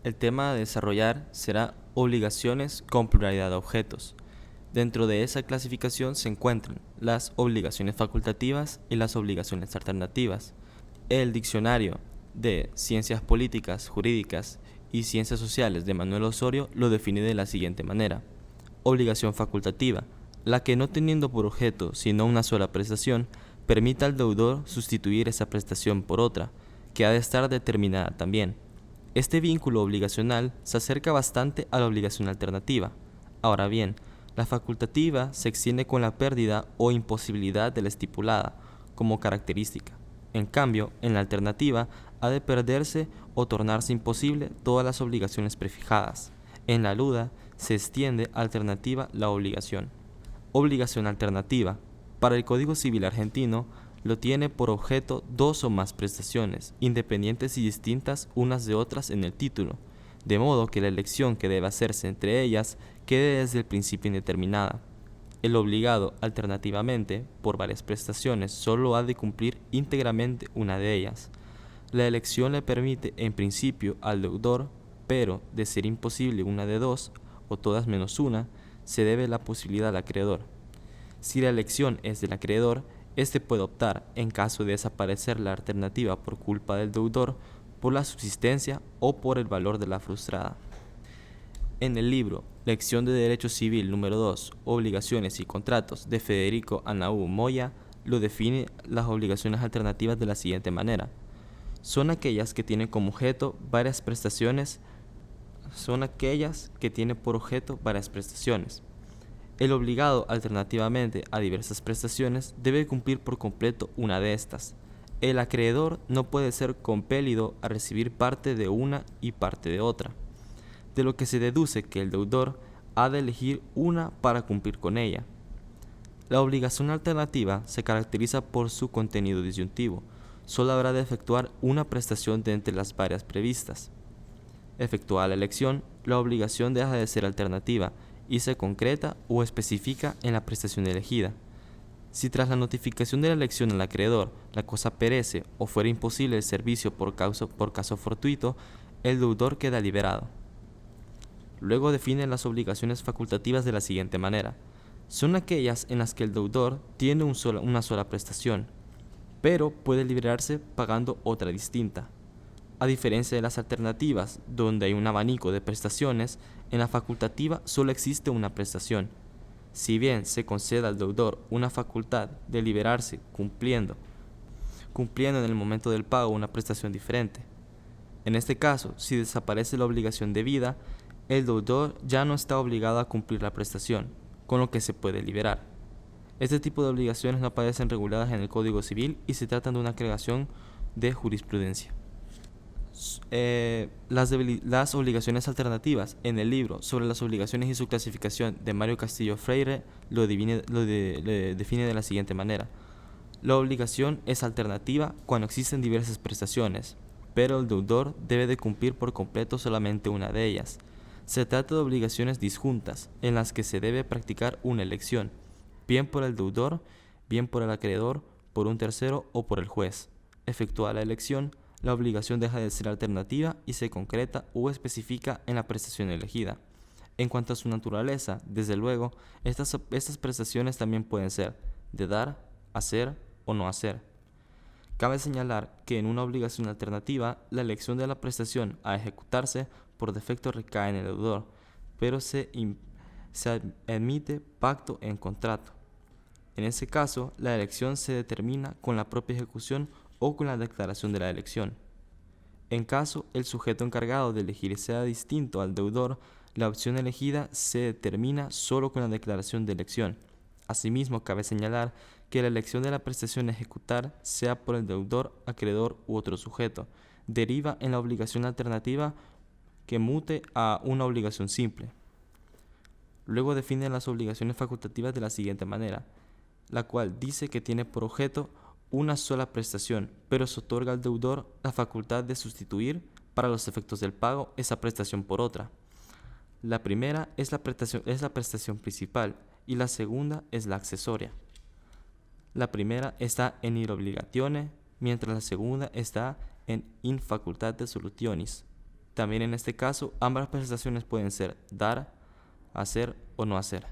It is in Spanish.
El tema a desarrollar será obligaciones con pluralidad de objetos. Dentro de esa clasificación se encuentran las obligaciones facultativas y las obligaciones alternativas. El diccionario de Ciencias Políticas, Jurídicas y Ciencias Sociales de Manuel Osorio lo define de la siguiente manera. Obligación facultativa, la que no teniendo por objeto sino una sola prestación, permita al deudor sustituir esa prestación por otra, que ha de estar determinada también. Este vínculo obligacional se acerca bastante a la obligación alternativa. Ahora bien, la facultativa se extiende con la pérdida o imposibilidad de la estipulada como característica. En cambio, en la alternativa ha de perderse o tornarse imposible todas las obligaciones prefijadas. En la aluda se extiende alternativa la obligación. Obligación alternativa. Para el Código Civil argentino, lo tiene por objeto dos o más prestaciones, independientes y distintas unas de otras en el título, de modo que la elección que debe hacerse entre ellas quede desde el principio indeterminada. El obligado, alternativamente, por varias prestaciones, solo ha de cumplir íntegramente una de ellas. La elección le permite, en principio, al deudor, pero, de ser imposible una de dos, o todas menos una, se debe la posibilidad al acreedor. Si la elección es del acreedor, éste puede optar, en caso de desaparecer la alternativa por culpa del deudor, por la subsistencia o por el valor de la frustrada. En el libro Lección de Derecho Civil número 2, Obligaciones y Contratos de Federico Anaú Moya, lo define las obligaciones alternativas de la siguiente manera. Son aquellas que tienen como objeto varias prestaciones, El obligado alternativamente a diversas prestaciones debe cumplir por completo una de estas. El acreedor no puede ser compelido a recibir parte de una y parte de otra, de lo que se deduce que el deudor ha de elegir una para cumplir con ella. La obligación alternativa se caracteriza por su contenido disyuntivo. Solo habrá de efectuar una prestación de entre las varias previstas. Efectuada la elección, la obligación deja de ser alternativa y se concreta o especifica en la prestación elegida. Si tras la notificación de la elección al acreedor la cosa perece o fuera imposible el servicio por caso fortuito, el deudor queda liberado. Luego define las obligaciones facultativas de la siguiente manera. Son aquellas en las que el deudor tiene una sola prestación, pero puede liberarse pagando otra distinta. A diferencia de las alternativas, donde hay un abanico de prestaciones, en la facultativa solo existe una prestación. Si bien se concede al deudor una facultad de liberarse cumpliendo en el momento del pago una prestación diferente. En este caso, si desaparece la obligación debida, el deudor ya no está obligado a cumplir la prestación, con lo que se puede liberar. Este tipo de obligaciones no aparecen reguladas en el Código Civil y se tratan de una creación de jurisprudencia. Las obligaciones alternativas en el libro sobre las obligaciones y su clasificación de Mario Castillo Freire lo define de la siguiente manera. La obligación es alternativa cuando existen diversas prestaciones, pero el deudor debe de cumplir por completo solamente una de ellas. Se trata de obligaciones disjuntas, en las que se debe practicar una elección, bien por el deudor, bien por el acreedor, por un tercero o por el juez. Efectuada la elección, la obligación deja de ser alternativa y se concreta o especifica en la prestación elegida. En cuanto a su naturaleza, desde luego, estas prestaciones también pueden ser de dar, hacer o no hacer. Cabe señalar que en una obligación alternativa, la elección de la prestación a ejecutarse por defecto recae en el deudor, pero se admite pacto en contrato. En ese caso, la elección se determina con la propia ejecución o con la declaración de la elección. En caso el sujeto encargado de elegir sea distinto al deudor, la opción elegida se determina solo con la declaración de elección. Asimismo, cabe señalar que la elección de la prestación a ejecutar, sea por el deudor, acreedor u otro sujeto, deriva en la obligación alternativa que mute a una obligación simple. Luego define las obligaciones facultativas de la siguiente manera, la cual dice que tiene por objeto una sola prestación, pero se otorga al deudor la facultad de sustituir, para los efectos del pago, esa prestación por otra. La primera es la prestación principal y la segunda es la accesoria. La primera está en ir obligatione, mientras la segunda está en in facultate solutionis. También en este caso, ambas prestaciones pueden ser dar, hacer o no hacer.